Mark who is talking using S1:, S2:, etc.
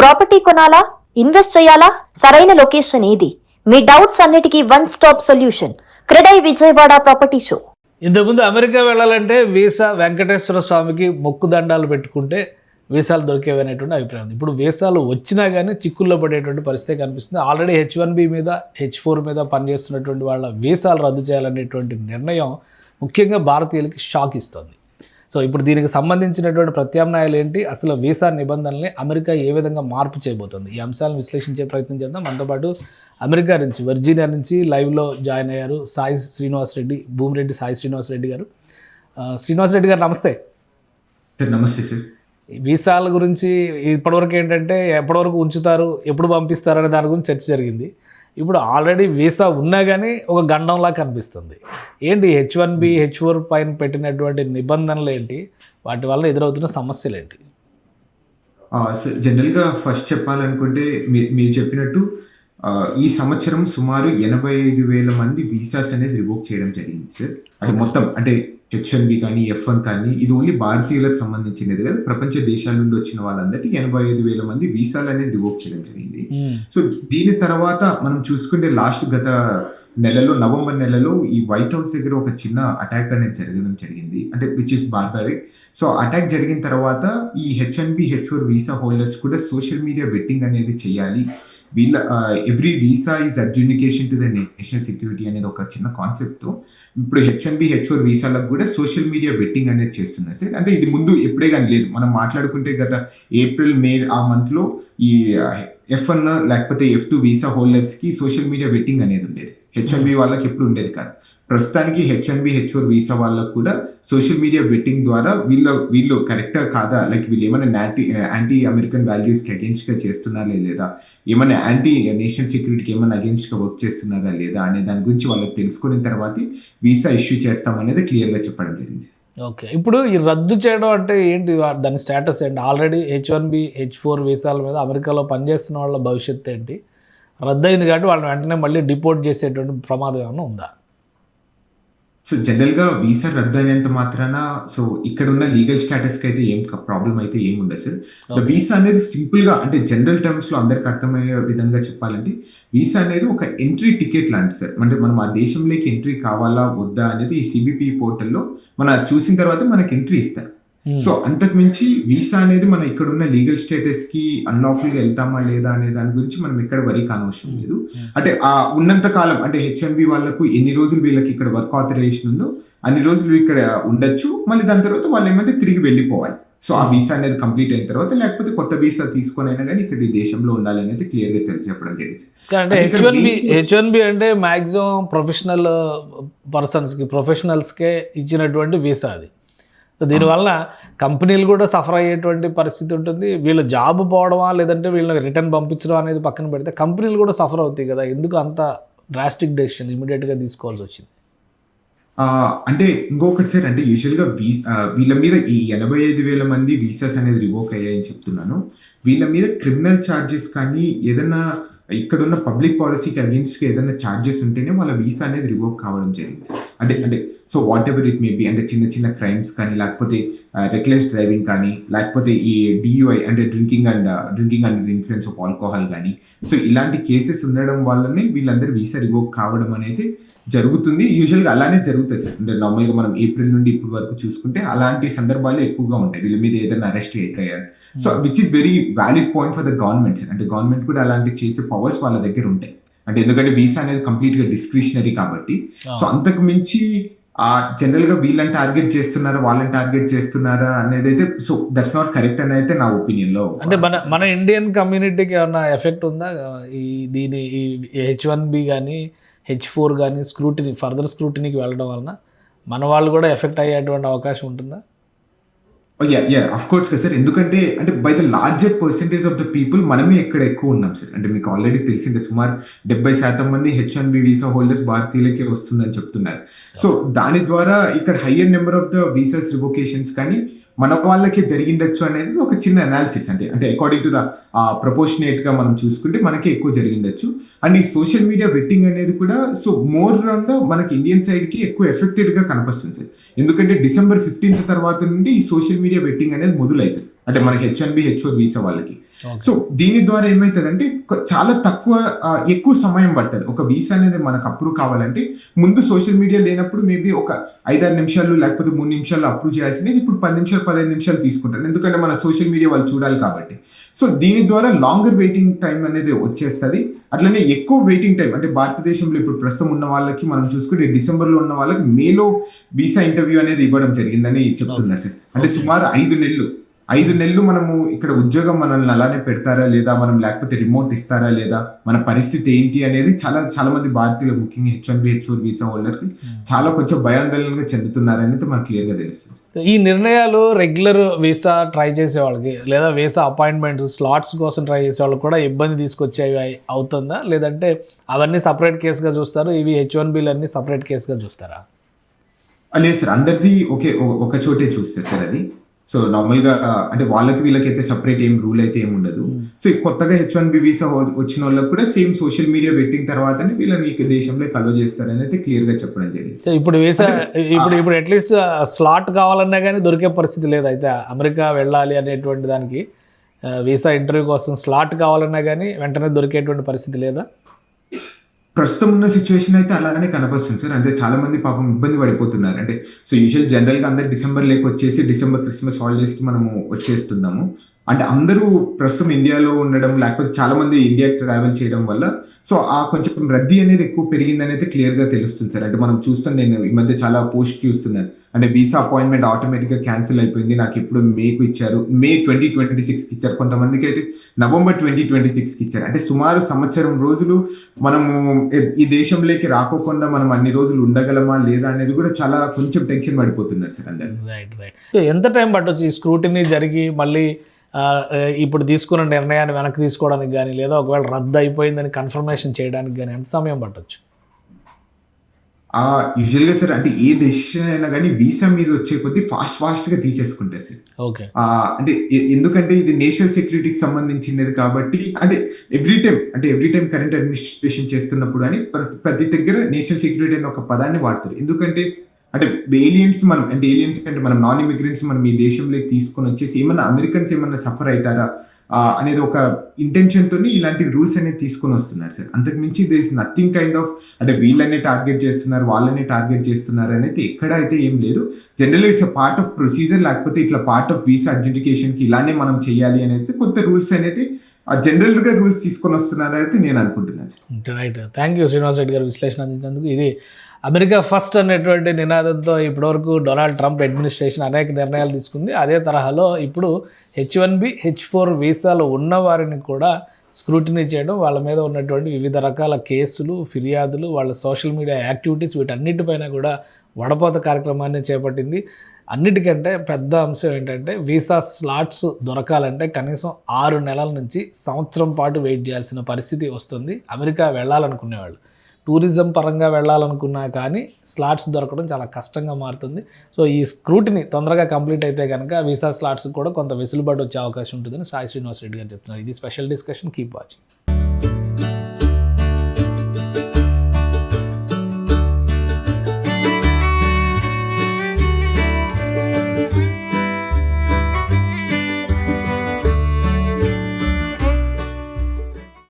S1: Property కొనాలా, invest చేయాలా? సరైన లొకేషన్ ఏది? మీ డౌట్స్ అన్నిటికీ one stop solution. CREDAI Vijayawada property show.
S2: ఇంతకుముందు అమెరికా వెళ్ళాలంటే వీసా వెంకటేశ్వర స్వామికి మొక్కు దండాలు పెట్టుకుంటే వీసాలు దొరికేవనేటువంటి అభిప్రాయం ఉంది. ఇప్పుడు వీసాలు వచ్చినా కానీ చిక్కుల్లో పడేటువంటి పరిస్థితి కనిపిస్తుంది. ఆల్రెడీ H1B మీద H4 మీద పనిచేస్తున్నటువంటి వాళ్ళ వీసాలు రద్దు చేయాలనేటువంటి నిర్ణయం ముఖ్యంగా భారతీయులకి షాక్ ఇస్తుంది. సో ఇప్పుడు దీనికి సంబంధించినటువంటి ప్రత్యామ్నాయాలు ఏంటి, అసలు వీసా నిబంధనల్ని అమెరికా ఏ విధంగా మార్పు చేయబోతుంది, ఈ అంశాలను విశ్లేషించే ప్రయత్నం చేద్దాం. మనతో పాటు అమెరికా నుంచి వర్జీనియా నుంచి లైవ్లో జాయిన్ అయ్యారు సాయి శ్రీనివాస్ రెడ్డి, భూమిరెడ్డి సాయి శ్రీనివాస్ రెడ్డి గారు. శ్రీనివాస్ రెడ్డి గారు నమస్తే.
S3: నమస్తే సార్.
S2: వీసాల గురించి ఇప్పటివరకు ఏంటంటే ఎప్పటివరకు ఉంచుతారు, ఎప్పుడు పంపిస్తారు అనే దాని గురించి చర్చ జరిగింది. ఇప్పుడు ఆల్రెడీ వీసా ఉన్నా కానీ ఒక గండంలా కనిపిస్తుంది. ఏంటి H1B H4 పైన పెట్టినటువంటి నిబంధనలు ఏంటి, వాటి వల్ల ఎదురవుతున్న సమస్యలు ఏంటి?
S3: జనరల్గా ఫస్ట్ చెప్పాలనుకుంటే మీరు చెప్పినట్టు ఈ సంవత్సరం సుమారు 85,000 మంది వీసాస్ అనేది రివోక్ చేయడం జరిగింది సార్. అంటే మొత్తం అంటే H1B కానీ F1 కానీ ఇది ఓన్లీ భారతీయులకు సంబంధించినది కదా, ప్రపంచ దేశాల నుండి వచ్చిన వాళ్ళందరికీ 85,000 మంది వీసాలు అనేది రివోక్ చేయడం జరిగింది. సో దీని తర్వాత మనం చూసుకుంటే గత నెలలో నవంబర్ నెలలో ఈ వైట్ హౌస్ దగ్గర ఒక చిన్న అటాక్ అనేది జరగడం జరిగింది, అంటే which is barbaric. So attack జరిగిన తర్వాత ఈ H1B H4 వీసా హోల్డర్స్ కూడా సోషల్ మీడియా వెట్టింగ్ అనేది చేయాలి. వీళ్ళ every visa is adjudication to the national security అనేది ఒక చిన్న కాన్సెప్ట్తో ఇప్పుడు H1B H4 వీసాలకు కూడా సోషల్ మీడియా వెట్టింగ్ అనేది చేస్తున్నారు సార్. అంటే ఇది ముందు ఎప్పుడే కానీ లేదు. మనం మాట్లాడుకుంటే గత ఏప్రిల్ మే ఆ మంత్లో ఈ F1 లేకపోతే F2 వీసా హోల్డర్స్కి సోషల్ మీడియా వెట్టింగ్ అనేది ఉండేది. H1B వాళ్ళకి ఎప్పుడు ఉండేది కాదు. ప్రస్తుతానికి H1B H4 వీసా వాళ్ళకు కూడా సోషల్ మీడియా వెట్టింగ్ ద్వారా వీళ్ళు కరెక్టా కాదా, లైక్ వీళ్ళు ఏమైనా యాంటీ అమెరికన్ వాల్యూస్కి అగేన్స్ట్గా చేస్తున్నారా లేదా, ఏమైనా యాంటీ నేషనల్ సెక్యూరిటీకి ఏమైనా అగేన్స్ట్గా వర్క్ చేస్తున్నారా లేదా అనే దాని గురించి వాళ్ళకి తెలుసుకున్న తర్వాత వీసా ఇష్యూ చేస్తామనేది క్లియర్గా చెప్పడం జరిగింది.
S2: ఓకే, ఇప్పుడు ఈ రద్దు చేయడం అంటే ఏంటి, దాని స్టేటస్ ఏంటి? ఆల్రెడీ H1B H4 వీసాల మీద అమెరికాలో పనిచేస్తున్న వాళ్ళ భవిష్యత్తు ఏంటి? రద్దు అయింది కాబట్టి వాళ్ళని వెంటనే మళ్ళీ డిపోర్ట్ చేసేటువంటి ప్రమాదం ఏమైనా ఉందా?
S3: సో జనరల్గా వీసా రద్దు అయినంత మాత్రాన సో ఇక్కడ ఉన్న లీగల్ స్టేటస్కి అయితే ఏం ప్రాబ్లం అయితే ఏమి ఉండదు సార్. ద వీసా అనేది సింపుల్గా అంటే జనరల్ టర్మ్స్లో అందరికి అర్థమయ్యే విధంగా చెప్పాలంటే వీసా అనేది ఒక ఎంట్రీ టికెట్ లాంటి సార్. అంటే మనం ఆ దేశంలోకి ఎంట్రీ కావాలా వద్దా అనేది ఈ CBP పోర్టల్లో మనం చూసిన తర్వాత మనకి ఎంట్రీ ఇస్తారు. సో అంతకు మించి వీసా అనేది మనం ఇక్కడ ఉన్న లీగల్ స్టేటస్ కి అన్లాఫుల్ గా వెళ్తామా లేదా అనే దాని గురించి మనం ఎక్కడ వరి కానవసరం లేదు. అంటే ఆ ఉన్నంత కాలం అంటే H1B వాళ్ళకు ఎన్ని రోజులు వీళ్ళకి ఇక్కడ వర్క్ ఆథరైజేషన్ ఉందో అన్ని రోజులు ఇక్కడ ఉండొచ్చు. మళ్ళీ దాని తర్వాత వాళ్ళు ఏమంటే తిరిగి వెళ్ళిపోవాలి. సో ఆ వీసా అనేది కంప్లీట్ అయిన తర్వాత లేకపోతే కొత్త వీసా తీసుకొని అయినా కానీ ఇక్కడ ఈ దేశంలో ఉండాలనేది క్లియర్ గా చెప్పడం జరిగింది.
S2: H1B అంటే మాక్సిమం ప్రొఫెషనల్ పర్సన్స్కి ప్రొఫెషనల్స్కే ఇచ్చినటువంటి వీసా అది. దీనివల్ల కంపెనీలు కూడా సఫర్ అయ్యేటువంటి పరిస్థితి ఉంటుంది. వీళ్ళ జాబ్ పోవడమా లేదంటే వీళ్ళని రిటర్న్ పంపించడం అనేది పక్కన పెడితే కంపెనీలు కూడా సఫర్ అవుతాయి కదా. ఎందుకు అంత డ్రాస్టిక్ డెసిషన్ ఇమీడియట్గా తీసుకోవాల్సి వచ్చింది?
S3: అంటే ఇంకొకటి సార్, అంటే యూజువల్గా వీళ్ళ మీద ఈ 85,000 మంది వీసాస్ అనేది రివోక్ అయ్యాయని చెప్తున్నాను. వీళ్ళ మీద క్రిమినల్ ఛార్జెస్ కానీ ఏదైనా ఇక్కడున్న పబ్లిక్ పాలసీకి అగేన్స్ట్గా ఏదైనా ఛార్జెస్ ఉంటేనే వాళ్ళ వీసా అనేది రివోక్ కావడం జరిగింది సార్. అంటే so what ever it may be, అంటే చిన్న చిన్న క్రైమ్స్ కానీ లేకపోతే రెక్లెస్ డ్రైవింగ్ కానీ లేకపోతే ఈ DUI అంటే drinking under influence of alcohol కానీ, సో ఇలాంటి కేసెస్ ఉండడం వల్లనే వీళ్ళందరూ వీసా రివోక్ కావడం అనేది జరుగుతుంది. యూజువల్గా అలానే జరుగుతుంది సార్. అంటే నార్మల్గా మనం ఏప్రిల్ నుండి ఇప్పుడు వరకు చూసుకుంటే అలాంటి సందర్భాలు ఎక్కువగా ఉంటాయి వీళ్ళ మీద ఏదైనా అరెస్ట్ అవుతాయని. So which is very valid point for the government sir. అంటే గవర్నమెంట్ కూడా అలాంటి చేసే పవర్స్ వాళ్ళ దగ్గర ఉంటాయి. అంటే ఎందుకంటే వీసా అనేది కంప్లీట్ గా డిస్క్రిషనరీ కాబట్టి. సో అంతకు మించి జనరల్ గా వీళ్ళని టార్గెట్ చేస్తున్నారా వాళ్ళని టార్గెట్ చేస్తున్నారా అనేది అయితే సో దట్స్ నాట్ కరెక్ట్ అని అయితే నా ఒపీనియన్ లో.
S2: అంటే మన ఇండియన్ కమ్యూనిటీకి ఏమన్నా ఎఫెక్ట్ ఉందా దీని H1B కానీ H4 కానీ ఫర్దర్ స్క్రూటినీకి వెళ్ళడం వలన మన వాళ్ళు కూడా ఎఫెక్ట్ అయ్యేటువంటి అవకాశం ఉంటుందా?
S3: అఫ్ కోర్స్ కదా సార్. ఎందుకంటే అంటే by the larger percentage of the people మనమే ఎక్కడ ఎక్కువ ఉన్నాం సార్. అంటే మీకు ఆల్రెడీ తెలిసిందే సుమారు 70% మంది H1B వీసా హోల్డర్స్ భారతీయులకే వస్తుందని చెప్తున్నారు. సో దాని ద్వారా ఇక్కడ higher number of the visas revocations కానీ మన వాళ్ళకే జరిగిండొచ్చు అనేది ఒక చిన్న అనాలిసిస్. అంటే అకార్డింగ్ టు ద ప్రపోర్షనేట్ గా మనం చూసుకుంటే మనకే ఎక్కువ జరిగిండొచ్చు. అండ్ ఈ సోషల్ మీడియా వెట్టింగ్ అనేది కూడా సో మోర్ ఆన్ ద మనకి ఇండియన్ సైడ్ కి ఎక్కువ ఎఫెక్టెడ్ గా కనిపిస్తుంది సార్. ఎందుకంటే December 15th తర్వాత నుండి ఈ సోషల్ మీడియా వెట్టింగ్ అనేది మొదలవుతుంది. అంటే మనకి H1B H4 వీసా వాళ్ళకి. సో దీని ద్వారా ఏమవుతుందంటే చాలా ఎక్కువ సమయం పడుతుంది. ఒక వీసా అనేది మనకు అప్రూవ్ కావాలంటే ముందు సోషల్ మీడియా లేనప్పుడు మేబీ ఒక 5-6 నిమిషాలు లేకపోతే 3 నిమిషాలు అప్రూవ్ చేయాల్సింది ఇప్పుడు 10 నిమిషాలు 15 నిమిషాలు తీసుకుంటారు, ఎందుకంటే మన సోషల్ మీడియా వాళ్ళు చూడాలి కాబట్టి. సో దీని ద్వారా లాంగర్ వెయిటింగ్ టైం అనేది వచ్చేస్తుంది. అట్లనే ఎక్కువ వెయిటింగ్ టైం అంటే భారతదేశంలో ఇప్పుడు ప్రస్తుతం ఉన్న వాళ్ళకి మనం చూసుకుంటే డిసెంబర్లో ఉన్న వాళ్ళకి మేలో వీసా ఇంటర్వ్యూ అనేది ఇవ్వడం జరిగిందని చెప్తున్నారు సార్. అంటే సుమారు 5 నెలలు మనము ఇక్కడ ఉద్యోగం మనల్ని అలానే పెడతారా లేదా, మనం లేకపోతే రిమోట్ ఇస్తారా లేదా, మన పరిస్థితి ఏంటి అనేది చాలా మంది భారతీయులు ముఖ్యంగా H1B H4 వీసా హోల్డర్కి చాలా కొంచెం భయాందోళనగా చెందుతున్నారనేది మనకు క్లియర్గా తెలుస్తుంది.
S2: ఈ నిర్ణయాలు రెగ్యులర్ వీసా ట్రై చేసే వాళ్ళకి లేదా వీసా అపాయింట్మెంట్స్ స్లాట్స్ కోసం ట్రై చేసే వాళ్ళకి కూడా ఇబ్బంది తీసుకొచ్చేవి అవుతుందా, లేదంటే అవన్నీ సపరేట్ కేసుగా చూస్తారు, ఇవి H1Bలు అన్ని సపరేట్ కేసుగా చూస్తారా?
S3: లేదు సార్, అందరిది ఒక చోటే చూస్తారు సార్ అది. సో నార్మల్గా అంటే వాళ్ళకి వీళ్ళకైతే సపరేట్ ఏం రూల్ అయితే ఏమి ఉండదు. సో కొత్తగా H1B వీసా వచ్చిన వాళ్ళకి కూడా సేమ్ సోషల్ మీడియా పెట్టిన తర్వాతనే వీళ్ళని ఈ దేశంలో అలో చేస్తారని అయితే క్లియర్ గా చెప్పడం జరిగింది.
S2: సో ఇప్పుడు వీసా ఇప్పుడు అట్లీస్ట్ స్లాట్ కావాలన్నా కానీ దొరికే పరిస్థితి లేదు. అయితే అమెరికా వెళ్ళాలి అనేటువంటి దానికి వీసా ఇంటర్వ్యూ కోసం స్లాట్ కావాలన్నా కానీ వెంటనే దొరికేటువంటి పరిస్థితి లేదా?
S3: ప్రస్తుతం ఉన్న సిచ్యువేషన్ అయితే అలానే కనపడుతుంది సార్. అంటే చాలా మంది పాపం ఇబ్బంది పడిపోతున్నారు. అంటే సో యూజువల్ జనరల్గా అందరు డిసెంబర్ వచ్చేసి డిసెంబర్ క్రిస్మస్ హాలిడేస్కి మనము వచ్చేస్తున్నాము. అంటే అందరూ ప్రస్తుతం ఇండియాలో ఉండడం లేకపోతే చాలా మంది ఇండియాకి ట్రావెల్ చేయడం వల్ల సో ఆ కొంచెం రద్దీ అనేది ఎక్కువ పెరిగిందని అయితే క్లియర్గా తెలుస్తుంది సార్. అంటే మనం చూస్తాం, నేను ఈ మధ్య చాలా పోస్ట్ చూస్తున్నాను. అంటే వీసా అపాయింట్మెంట్ ఆటోమేటిక్గా క్యాన్సిల్ అయిపోయింది, నాకు ఇప్పుడు మేకు ఇచ్చారు, May 2026కి ఇచ్చారు, కొంతమందికి అయితే November 2026కి ఇచ్చారు. అంటే సుమారు సంవత్సరం రోజులు మనము ఈ దేశంలోకి రాకోకుండా మనం అన్ని రోజులు ఉండగలమా లేదా అనేది కూడా చాలా కొంచెం టెన్షన్ పడిపోతున్నారు సార్ అందరు.
S2: రైట్. ఎంత టైం పట్టొచ్చు ఈ స్క్రూటినీ జరిగి మళ్ళీ ఇప్పుడు తీసుకున్న నిర్ణయాన్ని వెనక్కి తీసుకోవడానికి కానీ లేదా ఒకవేళ రద్దు అయిపోయిందని కన్ఫర్మేషన్ చేయడానికి కానీ ఎంత సమయం పట్టొచ్చు?
S3: యూజువల్గా సార్ అంటే ఏ డెసిషన్ అయినా కానీ వీసా మీద వచ్చే కొద్దీ ఫాస్ట్గా తీసేసుకుంటారు సార్.
S2: ఓకే.
S3: అంటే ఎందుకంటే ఇది నేషనల్ సెక్యూరిటీకి సంబంధించినది కాబట్టి అంటే ఎవ్రీ టైం కరెంట్ అడ్మినిస్ట్రేషన్ చేస్తున్నప్పుడు అని ప్రతి దగ్గర నేషనల్ సెక్యూరిటీ అనే ఒక పదాన్ని వాడతారు. ఎందుకంటే అంటే ఏలియన్స్ అంటే మనం నాన్ ఇమిగ్రెంట్స్ మనం ఈ దేశంలోకి తీసుకొని వచ్చేసి ఏమన్నా అమెరికన్స్ ఏమన్నా సఫర్ అవుతారా అనేది ఒక ఇంటెన్షన్ తోని ఇలాంటి రూల్స్ అనేది తీసుకొని వస్తున్నారు సార్. అంతకు మించి దిస్ నథింగ్ కైండ్ ఆఫ్ అంటే వీళ్ళని టార్గెట్ చేస్తున్నారు వాళ్ళని టార్గెట్ చేస్తున్నారు అనేది ఎక్కడ అయితే ఏం లేదు. General it's part of procedure, లేకపోతే ఇట్లా పార్ట్ ఆఫ్ వీసా అడ్జుడికేషన్ కి ఇలానే మనం చేయాలి అనేది కొత్త రూల్స్ అనేది జనరల్ గా రూల్స్ తీసుకొని వస్తున్నారు అయితే నేను అనుకుంటున్నాను.
S2: Right. Thank you Srinivas Reddy గారు విశ్లేషణ అందించినందుకు. ఇది అమెరికా ఫస్ట్ అనేటువంటి నినాదంతో ఇప్పటివరకు డొనాల్డ్ ట్రంప్ అడ్మినిస్ట్రేషన్ అనేక నిర్ణయాలు తీసుకుంది. అదే తరహాలో ఇప్పుడు H1B H4 వీసాలు ఉన్నవారిని కూడా స్క్రూటినీ చేయడం, వాళ్ళ మీద ఉన్నటువంటి వివిధ రకాల కేసులు, ఫిర్యాదులు, వాళ్ళ సోషల్ మీడియా యాక్టివిటీస్ వీటన్నిటిపైన కూడా వడపోత కార్యక్రమాన్ని చేపట్టింది. అన్నిటికంటే పెద్ద అంశం ఏంటంటే వీసా స్లాట్స్ దొరకాలంటే కనీసం 6 నెలల నుంచి సంవత్సరం పాటు వెయిట్ చేయాల్సిన పరిస్థితి వస్తుంది. అమెరికా వెళ్ళాలనుకునేవాళ్ళు టూరిజం పరంగా వెళ్ళాలనుకున్నా కానీ స్లాట్స్ దొరకడం చాలా కష్టంగా మారుతుంది. సో ఈ స్క్రూటినీ తొందరగా కంప్లీట్ అయితే కనుక వీసా స్లాట్స్ కూడా కొంత వెసులుబాటు వచ్చే అవకాశం ఉంటుందని సాయి శ్రీనివాస్ రెడ్డి గారు చెప్తున్నారు. ఇది స్పెషల్ డిస్కషన్. Keep watching.